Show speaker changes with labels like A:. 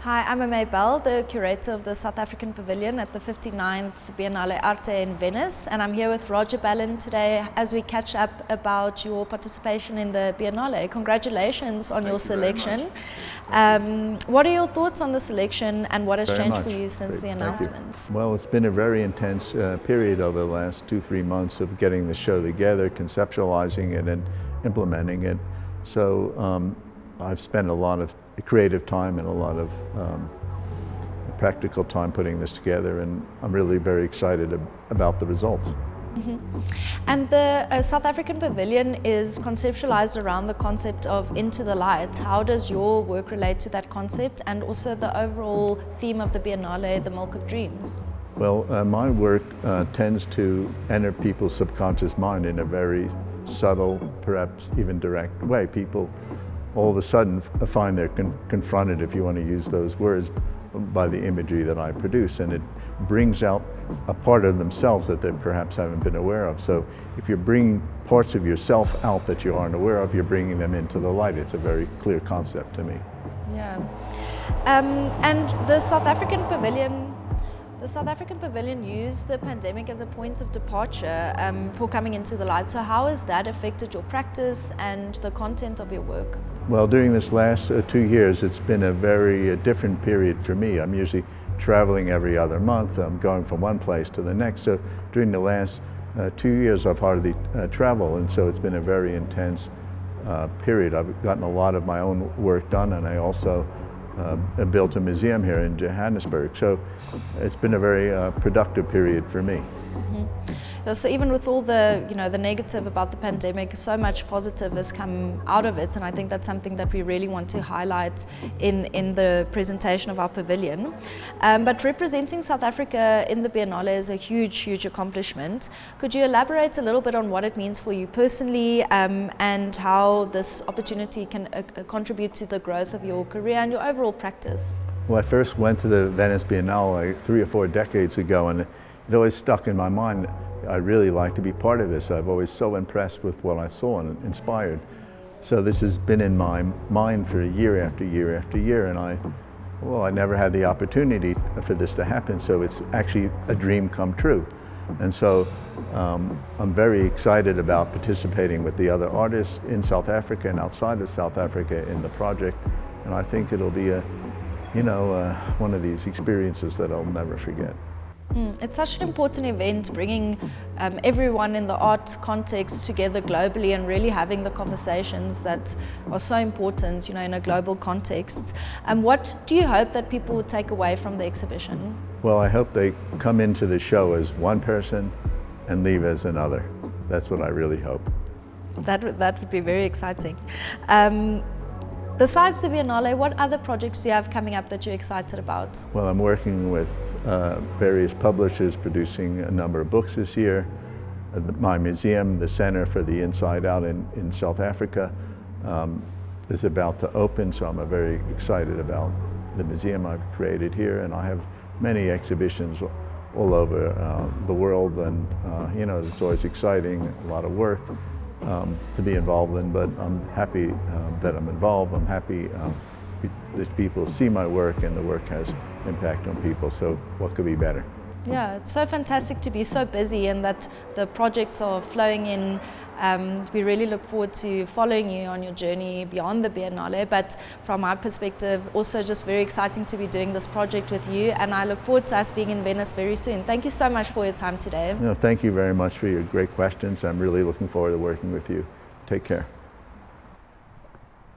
A: Hi, I'm Amé Bell, the curator of the South African Pavilion at the 59th Biennale Arte in Venice, and I'm here with Roger Ballen today as we catch up about your participation in the Biennale. Congratulations on your selection. What are your thoughts on the selection and what has changed for you since the announcement?
B: Well, it's been a very intense period over the last 2-3 months of getting the show together, conceptualizing it and implementing it. So I've spent a lot of creative time and a lot of practical time putting this together, and I'm really very excited about the results.
A: And the South African Pavilion is conceptualized around the concept of into the light. How does your work relate to that concept and also the overall theme of the Biennale, the Milk of Dreams?
B: Well, my work tends to enter people's subconscious mind in a very subtle, perhaps even direct way. People all of a sudden find they're confronted, if you want to use those words, by the imagery that I produce, and it brings out a part of themselves that they perhaps haven't been aware of. So if you're bringing parts of yourself out that you aren't aware of, you're bringing them into the light. It's a very clear concept to me.
A: Yeah. And the South African Pavilion used the pandemic as a point of departure for coming into the light. So how has that affected your practice and the content of your work?
B: Well, during this last 2 years, it's been a very different period for me. I'm usually traveling every other month. I'm going from one place to the next. So during the last 2 years, I've hardly traveled, and so it's been a very intense period. I've gotten a lot of my own work done, and I also built a museum here in Johannesburg. So it's been a very productive period for me.
A: So even with all the, the negative about the pandemic, so much positive has come out of it, and I think that's something that we really want to highlight in the presentation of our pavilion. But representing South Africa in the Biennale is a huge accomplishment. Could you elaborate a little bit on what it means for you personally and how this opportunity can contribute to the growth of your career and your overall practice?
B: Well, I first went to the Venice Biennale 3 or 4 decades ago, and it always stuck in my mind. I'd really like to be part of this. I've always so impressed with what I saw and inspired. So this has been in my mind for year after year after year, and I never had the opportunity for this to happen, so it's actually a dream come true. And so I'm very excited about participating with the other artists in South Africa and outside of South Africa in the project, and I think it'll be one of these experiences that I'll never forget.
A: It's such an important event, bringing everyone in the art context together globally and really having the conversations that are so important, in a global context. What do you hope that people will take away from the exhibition? Well,
B: I hope they come into the show as one person and leave as another. That's what I really hope.
A: That would be very exciting. Besides the Biennale, what other projects do you have coming up that you're excited about?
B: Well, I'm working with various publishers, producing a number of books this year. My museum, the Center for the Inside Out in South Africa, is about to open, so I'm very excited about the museum I've created here, and I have many exhibitions all over the world, and it's always exciting, a lot of work to be involved in, but I'm happy that I'm involved. I'm happy that people see my work and the work has impact on people, so what could be better?
A: Yeah, it's so fantastic to be so busy and that the projects are flowing in. We really look forward to following you on your journey beyond the Biennale, but from my perspective, also just very exciting to be doing this project with you, and I look forward to us being in Venice very soon. Thank you so much for your time today.
B: No, thank you very much for your great questions. I'm really looking forward to working with you. Take care.